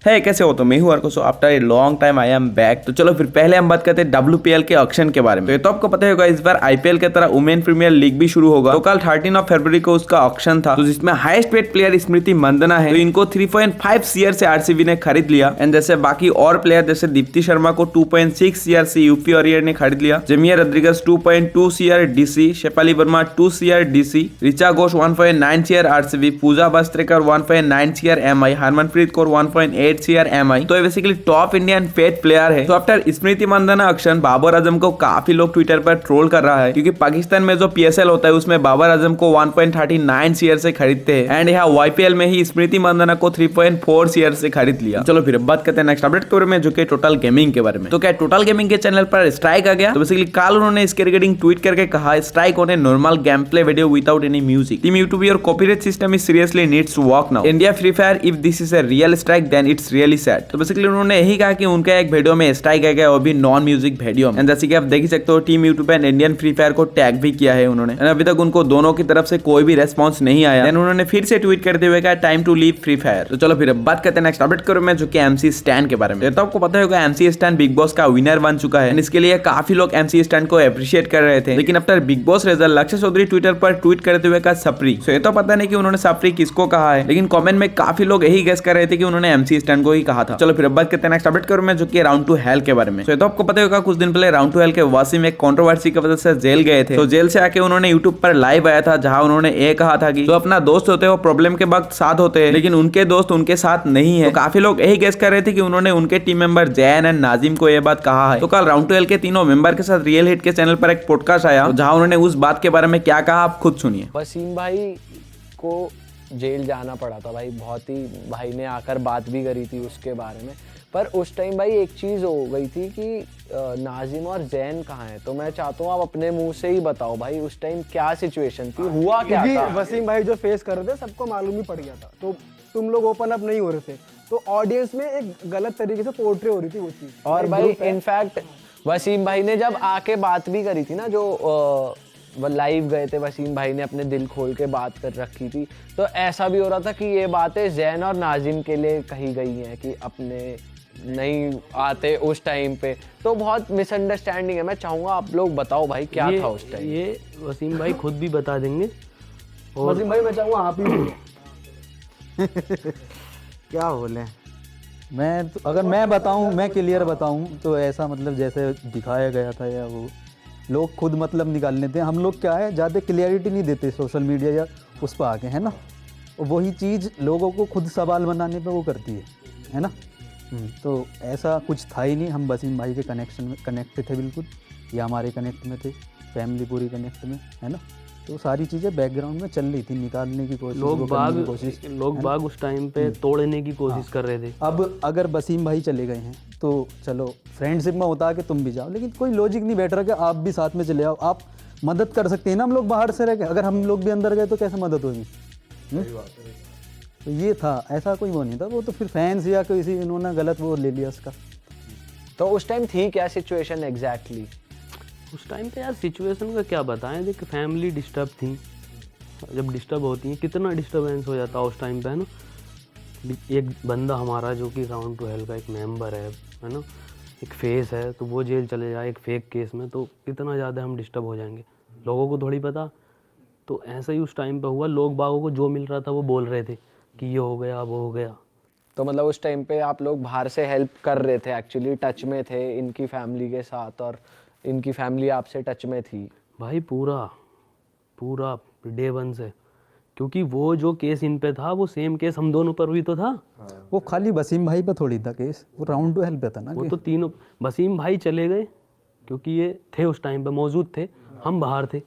है कैसे हो? तो मैं हूँ अर्को। So after a long time I am back. तो चलो फिर पहले हम बात करते हैं WPL के ऑक्शन के बारे में। तो ये तो आपको पता ही होगा इस बार IPL के तरह वुमेन प्रीमियर लीग भी शुरू होगा। तो कल 13 फरवरी को उसका ऑक्शन था, तो जिसमें हाईएस्ट पेड प्लेयर स्मृति मंदना है। तो इनको 3.5 सीआर से RCB ने खरीद लिया। एंड जैसे बाकी और प्लेयर जैसे दीप्ति शर्मा को 2.6 सीआर से यूपी वॉरियर ने खरीद लिया। Jemimah Rodrigues 2.2 CR DC, Shafali Verma 2 CR DC, Richa Ghosh 1.9 CR RCB, Pooja Bastrakar 1.9 CR MI, Harmanpreet Kaur 1.8 CR MI। तो basically top Indian faith player है। तो आफ्टर स्मृति मंदना ऑक्शन बाबर आजम को काफी लोग ट्विटर पर ट्रोल कर रहा है, क्योंकि पाकिस्तान में जो PSL होता है उसमें बाबर आजम को 1.39 सीआर से खरीदते हैं। एंड यहाँ YPL में ही स्मृति मंदना को 3.4 सीआर से खरीद लिया। चलो फिर बात करते हैं नेक्स्ट अपडेट के बारे में, जो कि टोटल गेमिंग के बारे में। तो क्या टोटल गेमिंग के चैनल पर स्ट्राइक आ गया? तो बेसिकली कल उन्होंने इसके रिगार्डिंग ट्वीट करके कहा, strike on a normal game play video without any music. Team YouTube your copyright system is seriously needs to work now. India Free Fire if this is a real strike then it's really sad. तो basically उन्होंने यही कहा कि उनका एक video में strike आ गया, वो भी नॉन म्यूजिक वीडियो में। जैसे कि आप देख सकते हो team YouTube and Indian free fire को टैग भी किया है उन्होंने। अभी तक उनको दोनों की तरफ से कोई भी रेस्पॉन्स नहीं आया। देन उन्होंने फिर से ट्वीट करते हुए कहा time to leave Free Fire. तो चलो फिर बात करते हैं नेक्स्ट अपडेट करो में, जो कि MC स्टैन के बारे में। तो आपको पता होगा MC स्टैन बिग बॉस का विनर बन चुका है। इसके लिए काफी लोग MC स्टैन को अप्रिशिएट कर रहे थे, लेकिन आफ्टर बिग बॉस रिजल्ट लक्ष्य चौधरी ट्विटर पर ट्वीट करते हुए कहा सप्री। तो ये तो पता नहीं कि उन्होंने सप्री किसको कहा है, लेकिन कमेंट में काफी लोग यही गेस कर रहे थे कि उन्होंने MC स्टैन को ही कहा था। चलो फिर बात करते हैं नेक्स्ट अपडेट करो में, जो कि राउंड टू हेल के बारे में। तो आपको पता होगा कुछ दिन पहले राउंड टू हेल के वासिम एक कंट्रोवर्सी की वजह से जेल गए थे। तो जेल से आके उन्होंने यूट्यूब पर लाइव आया था, जहां उन्होंने ये कहा था कि जो अपना दोस्त होते हैं वो प्रॉब्लम के वक्त साथ होते हैं, लेकिन उनके दोस्त उनके साथ नहीं है। तो काफी लोग यही गेस कर रहे थे कि उन्होंने उनके team member Jain and Nazim को यह बात कहा है। तो कल राउंड टू हेल के तीनों मेंबर के साथ रियल हिट के चैनल पर एक पॉडकास्ट आया, तो जहां उन्होंने उस बात के बारे में क्या कहा आप खुद सुनिए। वसीम भाई को जेल जाना पड़ा था भाई, बहुत ही भाई ने आकर बात भी करी थी उसके बारे में। पर उस टाइम भाई एक चीज़ हो गई थी कि नाजिम और जैन कहाँ हैं। तो मैं चाहता हूँ आप अपने मुंह से ही बताओ भाई उस टाइम क्या सिचुएशन थी, हुआ क्या था। वसीम भाई जो फेस कर रहे थे सबको मालूम ही पड़ गया था, तो तुम लोग ओपन अप नहीं हो रहे थे, तो ऑडियंस में एक गलत तरीके से पोर्ट्रे हो रही थी वो चीज़। और भाई इनफैक्ट वसीम भाई ने जब आके बात भी करी थी ना, जो लाइव गए थे वसीम भाई ने अपने दिल खोल के बात कर रखी थी, तो ऐसा भी हो रहा था कि ये बातें जैन और नाजिम के लिए कही गई हैं कि अपने नहीं आते उस टाइम पे। तो बहुत मिसअंडरस्टैंडिंग है। मैं चाहूँगा आप लोग बताओ भाई क्या था उस टाइम। ये वसीम भाई खुद भी बता देंगे। और वसीम भाई मैं चाहूँगा आप ही क्या बोले मैं तो, अगर मैं बताऊं, मैं क्लियर बताऊं तो ऐसा मतलब जैसे दिखाया गया था, या वो लोग खुद मतलब निकाल लेते हैं। हम लोग क्या है ज़्यादा क्लियरिटी नहीं देते सोशल मीडिया या उस पर आके, है ना। और वही चीज़ लोगों को खुद सवाल बनाने पे वो करती है ना। तो ऐसा कुछ था ही नहीं। हम वसीम भाई के कनेक्शन में कनेक्ट थे बिल्कुल, या हमारे कनेक्ट में थे, फैमिली पूरी कनेक्ट में, है ना। तो सारी चीज़ें बैकग्राउंड में चल रही थी, निकालने की कोशिश, लोग बाग उस टाइम पे तोड़ने की कोशिश कर रहे थे। अब अगर वसीम भाई चले गए हैं तो चलो फ्रेंडशिप में होता है कि तुम भी जाओ, लेकिन कोई लॉजिक नहीं बैठ रहा कि आप भी साथ में चले आओ। आप मदद कर सकते हैं ना, हम लोग बाहर से रह के, अगर हम लोग भी अंदर गए तो कैसे मदद होगी। तो ये था, ऐसा कोई वो नहीं था। वो तो फिर फैंस या किसी इन्होंने गलत वो ले लिया उसका। तो उस टाइम थी क्या सिचुएशन एग्जैक्टली? उस टाइम पे यार सिचुएशन का क्या बताएं, देख फैमिली डिस्टर्ब थी। जब डिस्टर्ब होती है कितना डिस्टर्बेंस हो जाता है उस टाइम पे, है ना। एक बंदा हमारा जो कि राउंड टू हेल का एक मेंबर है ना, एक फेस है, तो वो जेल चले जाए एक फेक केस में, तो कितना ज़्यादा हम डिस्टर्ब हो जाएंगे। लोगों को थोड़ी पता। तो ऐसा ही उस टाइम पे हुआ। लोग बागों को जो मिल रहा था वो बोल रहे थे कि ये हो गया वो हो गया। तो मतलब उस टाइम पे आप लोग बाहर से हेल्प कर रहे थे, एक्चुअली टच में थे इनकी फैमिली के साथ, और इनकी फैमिली आपसे टच में थी भाई पूरा डे वन से। क्योंकि वो जो केस इन पे था वो सेम केस हम दोनों पर भी तो था। वो खाली वसीम भाई पे थोड़ी था केस, वो राउंड टू हेल पे था ना। वो तो तीनों, वसीम भाई चले गए क्योंकि ये थे उस टाइम पे मौजूद थे, हम बाहर थे।